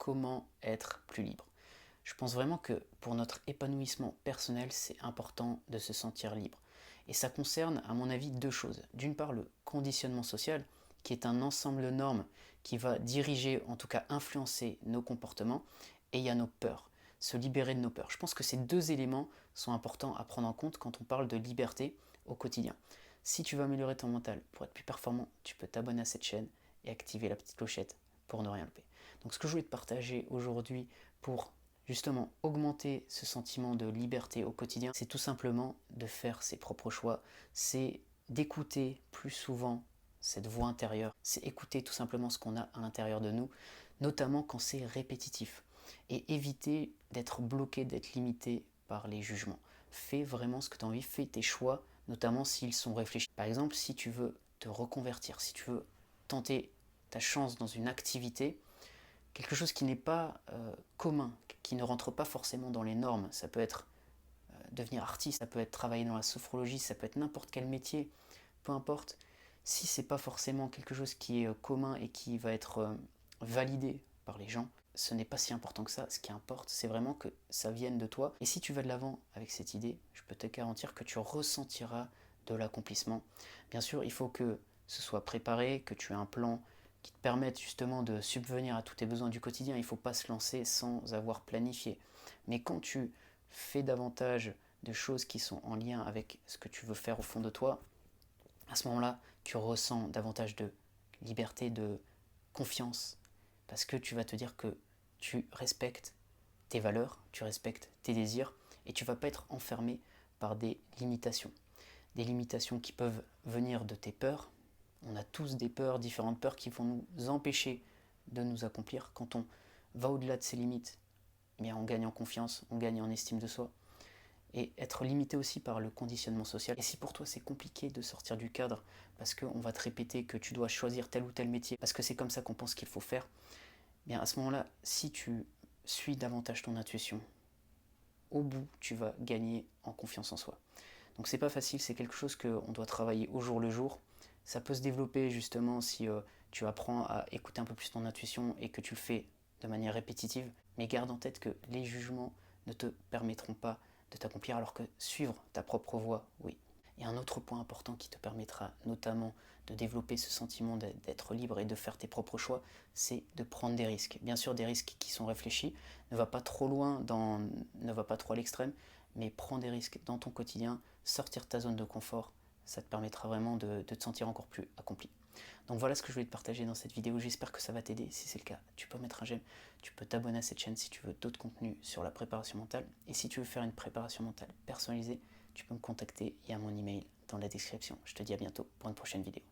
comment être plus libre. Je pense vraiment que pour notre épanouissement personnel, c'est important de se sentir libre. Et ça concerne, à mon avis, deux choses. D'une part, le conditionnement social, qui est un ensemble de normes qui va diriger, en tout cas influencer nos comportements, et il y a nos peurs, se libérer de nos peurs. Je pense que ces deux éléments sont importants à prendre en compte quand on parle de liberté au quotidien. Si tu veux améliorer ton mental pour être plus performant, tu peux t'abonner à cette chaîne et activer la petite clochette pour ne rien louper. Donc ce que je voulais te partager aujourd'hui pour justement augmenter ce sentiment de liberté au quotidien, c'est tout simplement de faire ses propres choix, c'est d'écouter plus souvent cette voix intérieure, c'est écouter tout simplement ce qu'on a à l'intérieur de nous, notamment quand c'est répétitif, et éviter d'être bloqué, d'être limité par les jugements. Fais vraiment ce que tu as envie, fais tes choix, notamment s'ils sont réfléchis. Par exemple, si tu veux te reconvertir, si tu veux tenter ta chance dans une activité, quelque chose qui n'est pas commun, qui ne rentre pas forcément dans les normes. Ça peut être devenir artiste, ça peut être travailler dans la sophrologie, ça peut être n'importe quel métier, peu importe. Si c'est pas forcément quelque chose qui est commun et qui va être validé par les gens, ce n'est pas si important que ça. Ce qui importe, c'est vraiment que ça vienne de toi. Et si tu vas de l'avant avec cette idée, je peux te garantir que tu ressentiras de l'accomplissement. Bien sûr, il faut que ce soit préparé, que tu aies un plan qui te permette justement de subvenir à tous tes besoins du quotidien. Il ne faut pas se lancer sans avoir planifié. Mais quand tu fais davantage de choses qui sont en lien avec ce que tu veux faire au fond de toi, à ce moment-là, tu ressens davantage de liberté, de confiance, parce que tu vas te dire que tu respectes tes valeurs, tu respectes tes désirs, et tu ne vas pas être enfermé par des limitations. Des limitations qui peuvent venir de tes peurs. On a tous des peurs, différentes peurs qui vont nous empêcher de nous accomplir. Quand on va au-delà de ses limites, eh bien on gagne en confiance, on gagne en estime de soi. Et être limité aussi par le conditionnement social. Et si pour toi c'est compliqué de sortir du cadre parce qu'on va te répéter que tu dois choisir tel ou tel métier, parce que c'est comme ça qu'on pense qu'il faut faire, eh bien à ce moment-là, si tu suis davantage ton intuition, au bout, tu vas gagner en confiance en soi. Donc c'est pas facile, c'est quelque chose qu'on doit travailler au jour le jour. Ça peut se développer justement si tu apprends à écouter un peu plus ton intuition et que tu le fais de manière répétitive. Mais garde en tête que les jugements ne te permettront pas de t'accomplir alors que suivre ta propre voie, oui. Et un autre point important qui te permettra notamment de développer ce sentiment d'être libre et de faire tes propres choix, c'est de prendre des risques. Bien sûr, des risques qui sont réfléchis, ne va pas trop loin, ne va pas trop à l'extrême, mais prends des risques dans ton quotidien, sortir de ta zone de confort, ça te permettra vraiment de te sentir encore plus accompli. Donc voilà ce que je voulais te partager dans cette vidéo, j'espère que ça va t'aider. Si c'est le cas, tu peux mettre un j'aime, tu peux t'abonner à cette chaîne si tu veux d'autres contenus sur la préparation mentale. Et si tu veux faire une préparation mentale personnalisée, tu peux me contacter, il y a mon email dans la description. Je te dis à bientôt pour une prochaine vidéo.